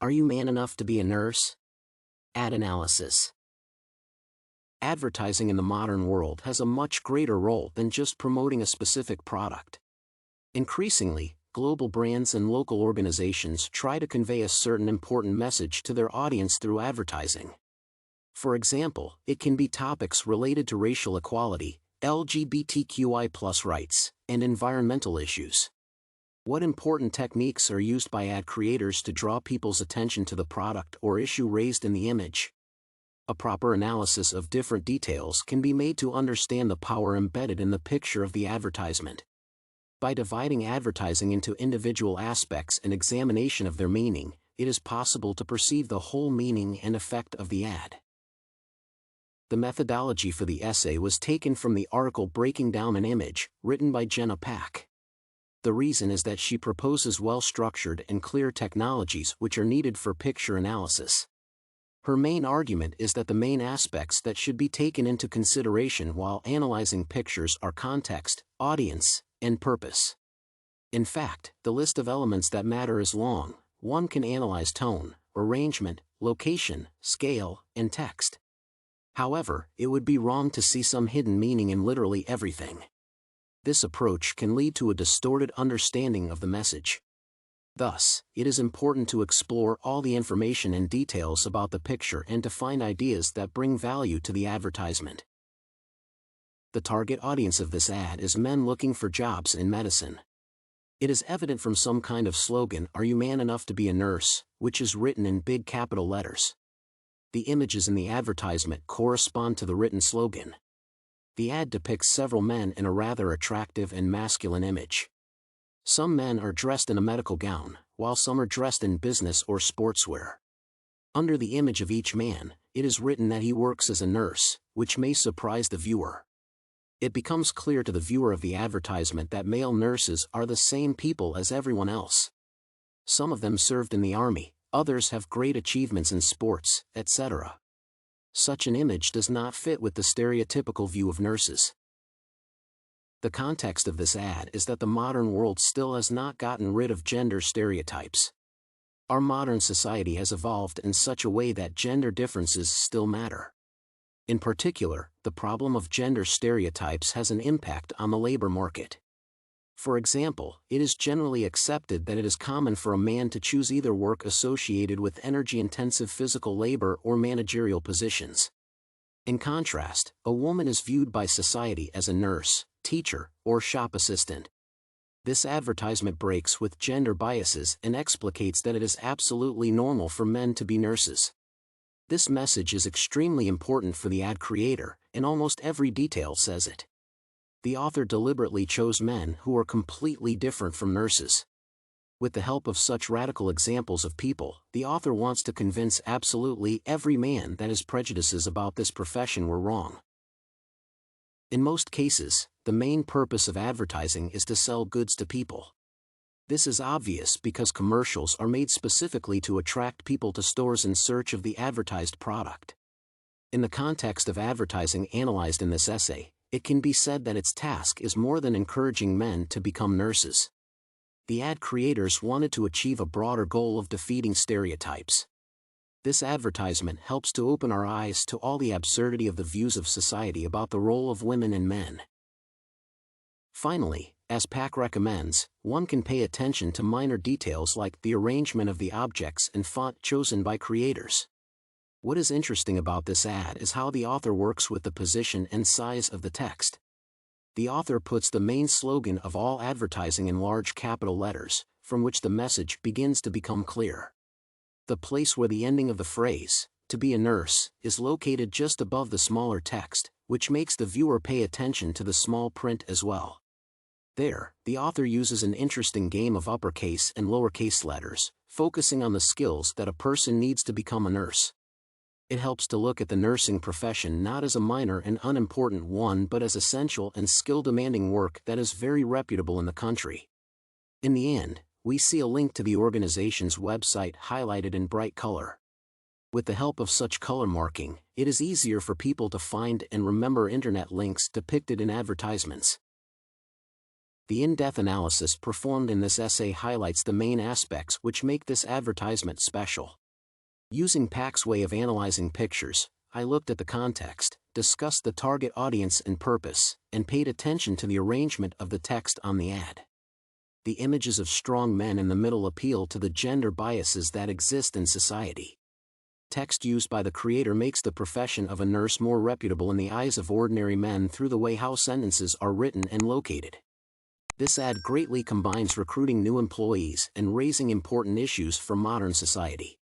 Are you man enough to be a nurse? Ad analysis. Advertising in the modern world has a much greater role than just promoting a specific product. Increasingly, global brands and local organizations try to convey a certain important message to their audience through advertising. For example, it can be topics related to racial equality, LGBTQI+ rights, and environmental issues. What important techniques are used by ad creators to draw people's attention to the product or issue raised in the image? A proper analysis of different details can be made to understand the power embedded in the picture of the advertisement. By dividing advertising into individual aspects and examination of their meaning, it is possible to perceive the whole meaning and effect of the ad. The methodology for the essay was taken from the article Breaking Down an Image, written by Jenna Pack. The reason is that she proposes well-structured and clear technologies which are needed for picture analysis. Her main argument is that the main aspects that should be taken into consideration while analyzing pictures are context, audience, and purpose. In fact, the list of elements that matter is long. One can analyze tone, arrangement, location, scale, and text. However, it would be wrong to see some hidden meaning in literally everything. This approach can lead to a distorted understanding of the message. Thus, it is important to explore all the information and details about the picture and to find ideas that bring value to the advertisement. The target audience of this ad is men looking for jobs in medicine. It is evident from some kind of slogan, "Are you man enough to be a nurse?" which is written in big capital letters. The images in the advertisement correspond to the written slogan. The ad depicts several men in a rather attractive and masculine image. Some men are dressed in a medical gown, while some are dressed in business or sportswear. Under the image of each man, it is written that he works as a nurse, which may surprise the viewer. It becomes clear to the viewer of the advertisement that male nurses are the same people as everyone else. Some of them served in the army, others have great achievements in sports, etc. Such an image does not fit with the stereotypical view of nurses. The context of this ad is that the modern world still has not gotten rid of gender stereotypes. Our modern society has evolved in such a way that gender differences still matter. In particular, the problem of gender stereotypes has an impact on the labor market. For example, it is generally accepted that it is common for a man to choose either work associated with energy-intensive physical labor or managerial positions. In contrast, a woman is viewed by society as a nurse, teacher, or shop assistant. This advertisement breaks with gender biases and explicates that it is absolutely normal for men to be nurses. This message is extremely important for the ad creator, and almost every detail says it. The author deliberately chose men who are completely different from nurses. With the help of such radical examples of people, the author wants to convince absolutely every man that his prejudices about this profession were wrong. In most cases, the main purpose of advertising is to sell goods to people. This is obvious because commercials are made specifically to attract people to stores in search of the advertised product. In the context of advertising analyzed in this essay, it can be said that its task is more than encouraging men to become nurses. The ad creators wanted to achieve a broader goal of defeating stereotypes. This advertisement helps to open our eyes to all the absurdity of the views of society about the role of women and men. Finally, as Pack recommends, one can pay attention to minor details like the arrangement of the objects and font chosen by creators. What is interesting about this ad is how the author works with the position and size of the text. The author puts the main slogan of all advertising in large capital letters, from which the message begins to become clear. The place where the ending of the phrase, "to be a nurse," is located just above the smaller text, which makes the viewer pay attention to the small print as well. There, the author uses an interesting game of uppercase and lowercase letters, focusing on the skills that a person needs to become a nurse. It helps to look at the nursing profession not as a minor and unimportant one but as essential and skill-demanding work that is very reputable in the country. In the end, we see a link to the organization's website highlighted in bright color. With the help of such color marking, it is easier for people to find and remember internet links depicted in advertisements. The in-depth analysis performed in this essay highlights the main aspects which make this advertisement special. Using Pack's way of analyzing pictures, I looked at the context, discussed the target audience and purpose, and paid attention to the arrangement of the text on the ad. The images of strong men in the middle appeal to the gender biases that exist in society. Text used by the creator makes the profession of a nurse more reputable in the eyes of ordinary men through the way how sentences are written and located. This ad greatly combines recruiting new employees and raising important issues for modern society.